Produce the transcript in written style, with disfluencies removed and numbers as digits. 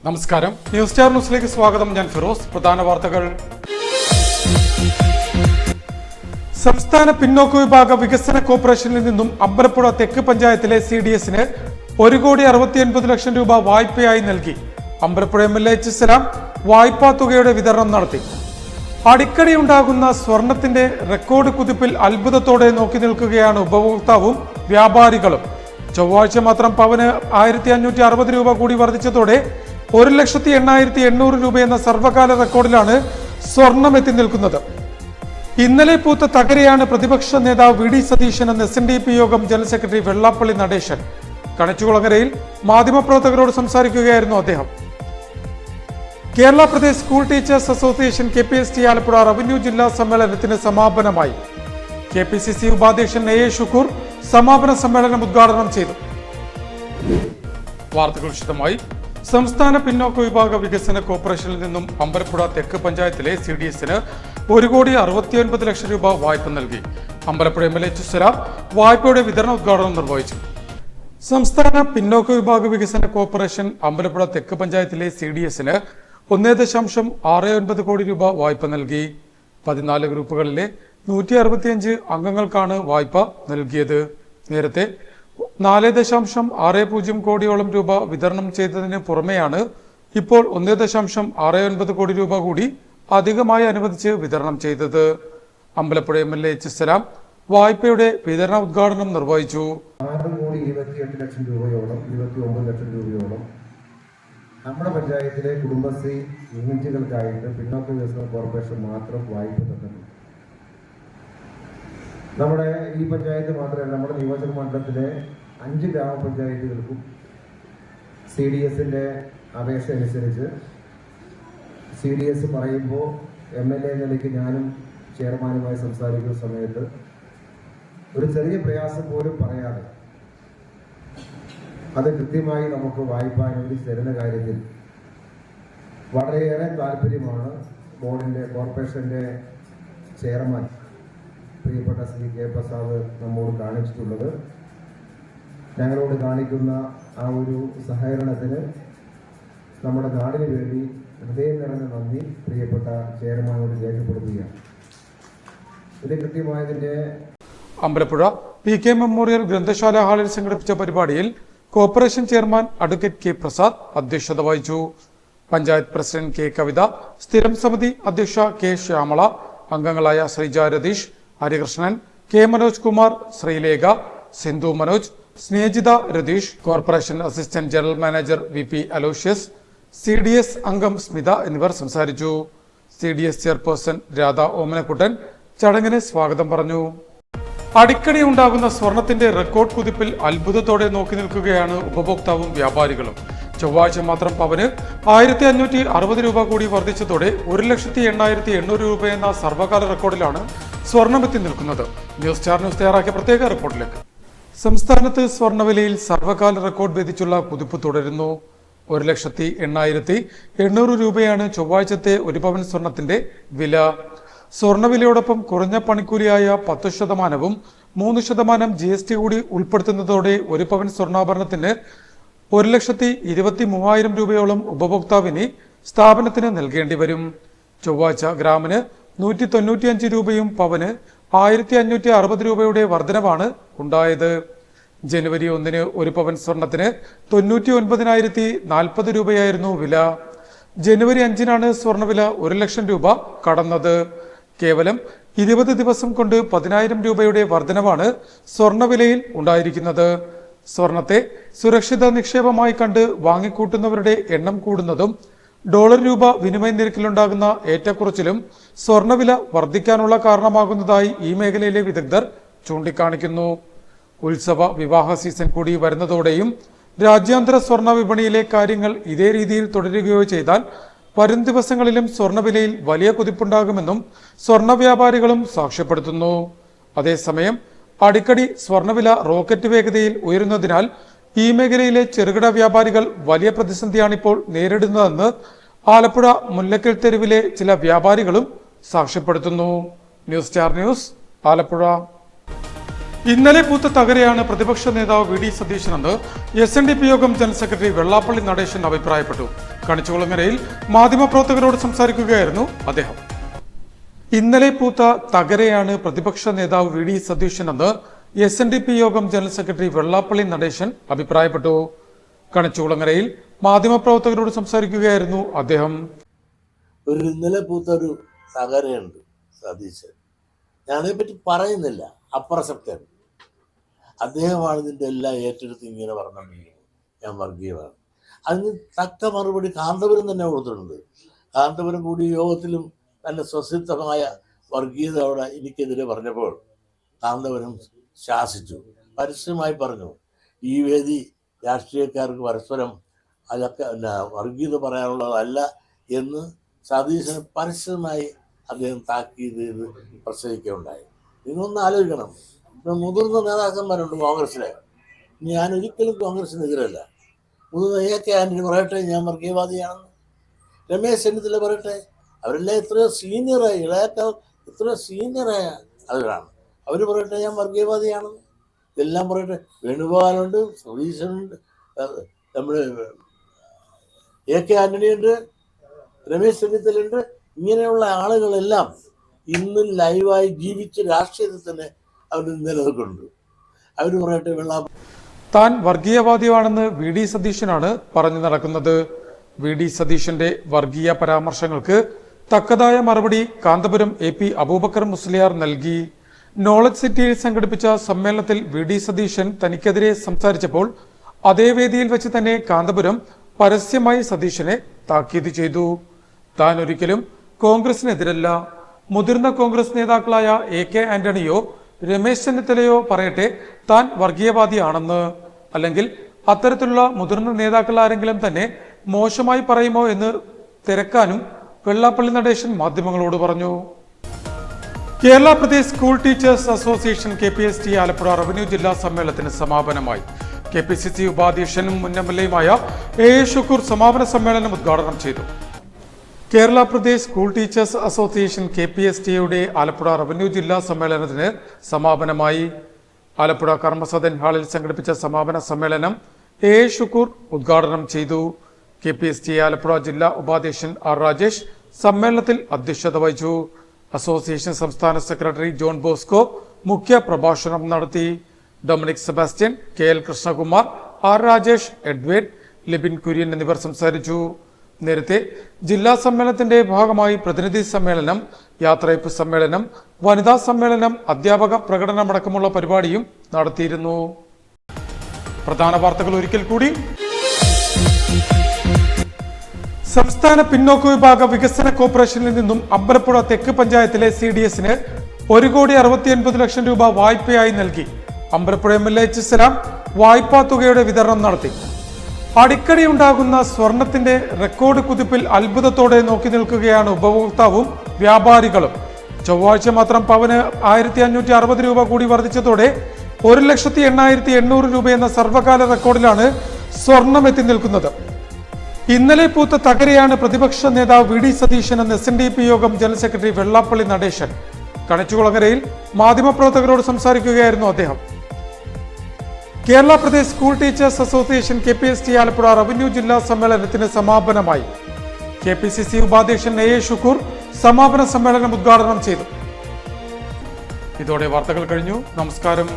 നമസ്കാരം, news star ന്യൂസിലേക്ക് സ്വാഗതം. ഞാൻ ഫിറോസ്. പ്രധാന വാർത്തകൾ. സംസ്ഥാന പിന്നോക്ക വിഭാഗ വികസന കോർപ്പറേഷനിൽ നിന്നും അമ്പലപ്പുഴ തെക്ക് പഞ്ചായത്തിലെ CDSന് 1,69,00,000 രൂപ വായ്പയായി നൽകി. Ambalappuzha MLA H. സലാം വായ്പാ തുകയുടെ വിതരണം നടത്തി. അടിക്കടി ഉണ്ടാകുന്ന സ്വർണത്തിന്റെ റെക്കോർഡ് കുതിപ്പിൽ അത്ഭുതത്തോടെ നോക്കി നിൽക്കുകയാണ് ഉപഭോക്താവും വ്യാപാരികളും. ചൊവ്വാഴ്ച മാത്രം പവന് 1,560 രൂപ കൂടി വർദ്ധിച്ചതോടെ 1,80,800 രൂപ എന്ന സർവകാല റെക്കോർഡിലാണ് സ്വർണം എത്തി നിൽക്കുന്നത്. ഇന്നലെ പൂത്ത തകരയാണ് പ്രതിപക്ഷ നേതാവ് VD സതീശൻ എന്ന SNDP യോഗം ജനറൽ സെക്രട്ടറി വെള്ളാപ്പള്ളി നടേശൻ. കണിച്ചുകുളങ്ങരയിൽ മാധ്യമപ്രവർത്തകരോട് സംസാരിക്കുകയായിരുന്നു അദ്ദേഹം. Kerala Pradesh school teachers association KPST Alappuzha revenue ജില്ലാ സമ്മേളനത്തിന് സമാപനമായി. KPCC ഉപാധ്യക്ഷൻ A. ഷുക്കൂർ സമാപന സമ്മേളനം ഉദ്ഘാടനം ചെയ്തു. വാർത്തകൾ വിശദമായി. സംസ്ഥാന പിന്നോക്ക വിഭാഗ വികസന കോർപ്പറേഷനിൽ നിന്നും അമ്പലപ്പുഴ തെക്ക് പഞ്ചായത്തിലെ CDSന് 1,69,00,000 രൂപ വായ്പ നൽകി. Ambalappuzha MLA H. സലാം വായ്പയുടെ വിതരണ ഉദ്ഘാടനം നിർവഹിച്ചു. സംസ്ഥാന പിന്നോക്ക വിഭാഗ വികസന കോർപ്പറേഷൻ അമ്പലപ്പുഴ തെക്ക് പഞ്ചായത്തിലെ CDSന് 1.69 കോടി രൂപ വായ്പ നൽകി. 14 ഗ്രൂപ്പുകളിലെ 165 അംഗങ്ങൾക്കാണ് വായ്പ നൽകിയത്. നേരത്തെ 4.60 കോടിയോളം രൂപ വിതരണം ചെയ്തതിന് പുറമെയാണ് ഇപ്പോൾ 1.69 കോടി രൂപ കൂടി അധികമായി അനുവദിച്ച് വിതരണം ചെയ്തത്. Ambalappuzha MLA H. സലാം വായ്പയുടെ വിതരണ ഉദ്ഘാടനം നിർവഹിച്ചു. 6,28,00,000 രൂപയോളം 29 ലക്ഷം രൂപയോളം നമ്മുടെ പഞ്ചായത്തിലെ കുടുംബശ്രീ യൂണിറ്റുകൾക്കായിട്ട് പിന്നോക്ക വികസന കോർപ്പറേഷൻ മാത്രം വായ്പ തന്നിട്ടുണ്ട്. നമ്മുടെ ഈ പഞ്ചായത്ത് മാത്രമല്ല, നമ്മുടെ നിയോജക മണ്ഡലത്തിലെ 5 ഗ്രാമപഞ്ചായത്തുകൾക്കും CDSന്റെ അപേക്ഷ അനുസരിച്ച് CDS പറയുമ്പോൾ MLA നിലയ്ക്ക് ഞാനും ചെയർമാനുമായി സംസാരിക്കുന്ന സമയത്ത് ഒരു ചെറിയ പ്രയാസം പോലും പറയാതെ അത് കൃത്യമായി നമുക്ക് വായ്പ അനുവദിച്ച് തരുന്ന കാര്യത്തിൽ വളരെയേറെ താല്പര്യമാണ് കോർപ്പറേഷന്റെ ചെയർമാൻ പ്രിയപ്പെട്ട ശ്രീ K. പ്രസാദ് നമ്മോട് കാണിച്ചിട്ടുള്ളത്. ഞങ്ങളോട് കാണിക്കുന്ന ആ ഒരു സഹകരണത്തിന് നമ്മുടെ നാടിന് വേണ്ടി ഹൃദയം നിറഞ്ഞ നന്ദി പ്രിയപ്പെട്ട ചെയർമാനോട് രേഖപ്പെടുത്തുകയാണ്. ഇത് കൃത്യമായതിന്റെ അമ്പലപ്പുഴ PK മെമ്മോറിയൽ ഗ്രന്ഥശാല ഹാളിൽ സംഘടിപ്പിച്ച പരിപാടിയിൽ corporation chairman advocate K. Prasad അധ്യക്ഷത വഹിച്ചു. Panchayat president K. കവിത, സ്ഥിരം സമിതി അധ്യക്ഷ K. ശ്യാമള, അംഗങ്ങളായ Sreeja Ratheesh, Harikrishnan, K. Manoj Kumar, Sreelekha, Sindhu Manoj, Snejitha Ratheesh, corporation assistant general manager VP Aloysius, CDS അംഗം സ്മിത എന്നിവർ സംസാരിച്ചു. CDS ചെയർപേഴ്സൺ രാധ ഓമനക്കുട്ടൻ ചടങ്ങിന് സ്വാഗതം പറഞ്ഞു. അടിക്കടി ഉണ്ടാകുന്ന സ്വർണത്തിന്റെ റെക്കോർഡ് കുതിപ്പിൽ അത്ഭുതത്തോടെ നോക്കി നിൽക്കുകയാണ് ഉപഭോക്താവും വ്യാപാരികളും. ചൊവ്വാഴ്ച മാത്രം പവന് 1,560 രൂപ കൂടി വർദ്ധിച്ചതോടെ 1,80,800 രൂപ എന്ന സർവകാല റെക്കോർഡിലാണ് സ്വർണമെത്തി നിൽക്കുന്നത്. ന്യൂസ് സ്റ്റാർ ന്യൂസ് തയ്യാറാക്കിയ പ്രത്യേക റിപ്പോർട്ടിലേക്ക്. സംസ്ഥാനത്ത് സ്വർണ്ണവിലയിൽ സർവകാല റെക്കോർഡ് ഭേദിച്ചുള്ള കുതിപ്പ് തുടരുന്നു. 1,80,800 രൂപയാണ് ചൊവ്വാഴ്ചത്തെ ഒരു പവൻ സ്വർണത്തിന്റെ വില. സ്വർണ്ണവിലയോടൊപ്പം കുറഞ്ഞ പണിക്കൂലിയായ 10% 3% GST കൂടി ഉൾപ്പെടുത്തുന്നതോടെ ഒരു പവൻ സ്വർണ്ണാഭരണത്തിന് 1,23,000 രൂപയോളം ഉപഭോക്താവിന് സ്ഥാപനത്തിന് നൽകേണ്ടി വരും. ചൊവ്വാഴ്ച ഗ്രാമിന് 195 രൂപയും പവന് 1,560 രൂപയുടെ വർധനവാണ് ഉണ്ടായത്. ജനുവരി 1 ഒരു പവൻ സ്വർണത്തിന് 99,040 രൂപയായിരുന്നു വില. ജനുവരി 5 സ്വർണ്ണവില 1,00,000 രൂപ കടന്നത്. കേവലം 20 ദിവസം കൊണ്ട് 10,000 രൂപയുടെ വർധനവാണ് സ്വർണ്ണവിലയിൽ ഉണ്ടായിരിക്കുന്നത്. സ്വർണത്തെ സുരക്ഷിത നിക്ഷേപമായി കണ്ട് വാങ്ങിക്കൂട്ടുന്നവരുടെ എണ്ണം കൂടുന്നതും ഡോളർ രൂപ വിനിമയ നിരക്കിലുണ്ടാകുന്ന ഏറ്റക്കുറച്ചിലും സ്വർണ്ണവില വർദ്ധിക്കാനുള്ള കാരണമാകുന്നതായി ഈ മേഖലയിലെ വിദഗ്ധർ ചൂണ്ടിക്കാണിക്കുന്നു. ഉത്സവ വിവാഹ സീസൺ കൂടി വരുന്നതോടെയും രാജ്യാന്തര സ്വർണ്ണ വിപണിയിലെ കാര്യങ്ങൾ ഇതേ രീതിയിൽ തുടരുകയോ ചെയ്താൽ വരും ദിവസങ്ങളിലും സ്വർണ്ണവിലയിൽ വലിയ കുതിപ്പുണ്ടാകുമെന്നും സ്വർണ്ണ വ്യാപാരികളും സാക്ഷ്യപ്പെടുത്തുന്നു. അതേസമയം അടിക്കടി സ്വർണ്ണവില റോക്കറ്റ് വേഗതയിൽ ഉയരുന്നതിനാൽ ഈ മേഖലയിലെ ചെറുകിട വ്യാപാരികൾ വലിയ പ്രതിസന്ധിയാണിപ്പോൾ നേരിടുന്നതെന്ന് ആലപ്പുഴ മുല്ലക്കൽ തെരുവിലെ ചില വ്യാപാരികളും സാക്ഷ്യപ്പെടുത്തുന്നു. News star news, Alappuzha. ഇന്നലെ പൂത്ത തകരയാണ് പ്രതിപക്ഷ നേതാവ് VD സതീശനെന്ന് SNDP യോഗം ജനറൽ സെക്രട്ടറി വെള്ളാപ്പള്ളി നടേശൻ അഭിപ്രായപ്പെട്ടു. കണിച്ചുകുളങ്ങരയിൽ മാധ്യമപ്രവർത്തകരോട് സംസാരിക്കുകയായിരുന്നു അദ്ദേഹം. ഇന്നലെ പൂത്ത തകരയാണ് പ്രതിപക്ഷ നേതാവ് വി ഡി സതീശനെന്ന് SNDP യോഗം ജനറൽ സെക്രട്ടറി വെള്ളാപ്പള്ളി നടേശൻ അഭിപ്രായപ്പെട്ടു. കണിച്ചുകുളങ്ങരയിൽ മാധ്യമപ്രവർത്തകരോട് സംസാരിക്കുകയായിരുന്നു അദ്ദേഹം. ഒരു ഇന്നലെ പൂത്ത ഒരു തകരയുണ്ട് സതീശൻ. ഞാനതിനെപ്പറ്റി പറയുന്നില്ല, അപ്രസക്തൻ. അദ്ദേഹമാണ് ഇതിൻ്റെ എല്ലാം ഏറ്റെടുത്ത് ഇങ്ങനെ പറഞ്ഞുകൊണ്ടിരിക്കുന്നത് ഞാൻ വർഗീയമാണ്. അതിന് തക്ക മറുപടി കാന്തപുരം തന്നെ കൊടുത്തിട്ടുണ്ട്. കാന്തപുരം കൂടി യോഗത്തിലും തൻ്റെ സ്വസിദ്ധമായ വർഗീയത അവിടെ എനിക്കെതിരെ പറഞ്ഞപ്പോൾ കാന്തപുരം ശാസിച്ചു, പരസ്യമായി പറഞ്ഞു, ഈ വേദി രാഷ്ട്രീയക്കാർക്ക് പരസ്പരം അതൊക്കെ വർഗീയത പറയാനുള്ളതല്ല എന്ന് സതീശന് പരസ്യമായി അദ്ദേഹം താക്കീത് ചെയ്ത് പ്രസംഗിക്കുകയുണ്ടായി. നിങ്ങളൊന്ന് ആലോചിക്കണം, മുതിർന്ന നേതാക്കന്മാരുണ്ട് കോൺഗ്രസ്സിലെ. ഞാൻ ഒരിക്കലും കോൺഗ്രസിനെതിരല്ല. മുതിർന്ന AK ആന്റണി പറയട്ടെ ഞാൻ വർഗീയവാദിയാണെന്ന്, രമേശ് ചെന്നിത്തല പറയട്ടെ, അവരെല്ലാം എത്രയോ സീനിയറായി, ഇളയക്കാൾ എത്രയോ സീനിയറായ അവരാണ്. അവർ പറയട്ടെ ഞാൻ വർഗീയവാദിയാണെന്ന്. ഇതെല്ലാം പറയട്ടെ. വേണുഗോപാലുണ്ട്, സതീശനുണ്ട്, നമ്മുടെ AK ആന്റണിയുണ്ട്, രമേശ് ചെന്നിത്തലുണ്ട്. ഇങ്ങനെയുള്ള ആളുകളെല്ലാം ഇന്നും ലൈവായി ജീവിച്ച് രാഷ്ട്രീയത്തിൽ തന്നെ അവർ നിലനിൽക്കുന്നുണ്ട്. അവർ പറയട്ടെ താൻ വർഗീയവാദിയാണെന്ന് വി ഡി സതീശനാണ് പറഞ്ഞു നടക്കുന്നത്. വി ഡി സതീശന്റെ വർഗീയ പരാമർശങ്ങൾക്ക് തക്കതായ മറുപടി കാന്തപുരം AP അബൂബക്കർ മുസ്ലിയാർ നൽകി. നോളജ് സിറ്റിയിൽ സംഘടിപ്പിച്ച സമ്മേളനത്തിൽ വി ഡി സതീശൻ തനിക്കെതിരെ സംസാരിച്ചപ്പോൾ അതേ വേദിയിൽ വെച്ച് തന്നെ കാന്തപുരം പരസ്യമായി സതീശനെ താക്കീത് ചെയ്തു. താൻ ഒരിക്കലും കോൺഗ്രസിനെതിരല്ല. മുതിർന്ന കോൺഗ്രസ് നേതാക്കളായ AK ആന്റണിയോ രമേശ് ചെന്നിത്തലയോ പറയട്ടെ താൻ വർഗീയവാദിയാണെന്ന്. അല്ലെങ്കിൽ അത്തരത്തിലുള്ള മുതിർന്ന നേതാക്കൾ ആരെങ്കിലും തന്നെ മോശമായി പറയുമോ എന്ന് തിരക്കാനും വെള്ളാപ്പള്ളി നടേശൻ മാധ്യമങ്ങളോട് പറഞ്ഞു. Kerala Pradesh school teachers association KPST Alappuzha revenue ജില്ലാ സമ്മേളനത്തിന് സമാപനമായി. KPCC ഉപാധ്യക്ഷനും മുൻ MLAയുമായ A ഷുക്കൂർ സമാപന സമ്മേളനം ഉദ്ഘാടനം ചെയ്തു. Kerala Pradesh school teachers association KPSTയുടെ ആലപ്പുഴ റവന്യൂ ജില്ലാ സമ്മേളനത്തിന് സമാപനമായി. ആലപ്പുഴ കർമ്മസദൻ ഹാളിൽ സംഘടിപ്പിച്ച സമാപന സമ്മേളനം A ഷുക്കൂർ ഉദ്ഘാടനം ചെയ്തു. KPST ആലപ്പുഴ ജില്ലാ ഉപാധ്യക്ഷൻ R രാജേഷ് സമ്മേളനത്തിൽ അധ്യക്ഷത വഹിച്ചു. അസോസിയേഷൻ സംസ്ഥാന സെക്രട്ടറി ജോൺ ബോസ്കോ മുഖ്യ പ്രഭാഷണം നടത്തി. Dominic Sebastian, KL Krishnakumar, R Rajesh, Edward, Libin Kurian എന്നിവർ സംസാരിച്ചു. നേരത്തെ ജില്ലാ സമ്മേളനത്തിന്റെ ഭാഗമായി പ്രതിനിധി സമ്മേളനം, യാത്രയപ്പ് സമ്മേളനം, വനിതാ സമ്മേളനം, അധ്യാപക പ്രകടനമടക്കമുള്ള പരിപാടിയും നടത്തിയിരുന്നു. പ്രധാന വാർത്തകൾ ഒരിക്കൽ കൂടി. സംസ്ഥാന പിന്നോക്ക വിഭാഗ വികസന കോർപ്പറേഷനിൽ നിന്നും അമ്പലപ്പുഴ തെക്ക് പഞ്ചായത്തിലെ CDSന് 1,69,00,000 രൂപ വായ്പയായി നൽകി. അമ്പലപ്പുഴ MLA H സലാം വായ്പാ തുകയുടെ വിതരണം നടത്തി. അടിക്കടി ഉണ്ടാകുന്ന സ്വർണത്തിന്റെ റെക്കോർഡ് കുതിപ്പിൽ അത്ഭുതത്തോടെ നോക്കി നിൽക്കുകയാണ് ഉപഭോക്താവും വ്യാപാരികളും. ചൊവ്വാഴ്ച മാത്രം പവന് 1,560 രൂപ കൂടി വർദ്ധിച്ചതോടെ 1,80,800 രൂപ എന്ന സർവകാല റെക്കോർഡിലാണ് സ്വർണം എത്തി നിൽക്കുന്നത്. ഇന്നലെ പൂത്ത തകരയാണ് പ്രതിപക്ഷ നേതാവ് വി ഡി സതീശൻ എന്ന് SNDP യോഗം ജനറൽ സെക്രട്ടറി വെള്ളാപ്പള്ളി നടേശൻ. കണിച്ചുകുളങ്ങരയിൽ മാധ്യമപ്രവർത്തകരോട് സംസാരിക്കുകയായിരുന്നു അദ്ദേഹം. Kerala Pradesh school teachers association KPST Alappuzha revenue ജില്ലാ സമ്മേളനത്തിന് സമാപനമായി. KPCC ഉപാധ്യക്ഷൻ A ഷുക്കൂർ സമാപന സമ്മേളനം ഉദ്ഘാടനം ചെയ്തു. ഇതോടെ വാർത്തകൾ കഴിഞ്ഞു. നമസ്കാരം.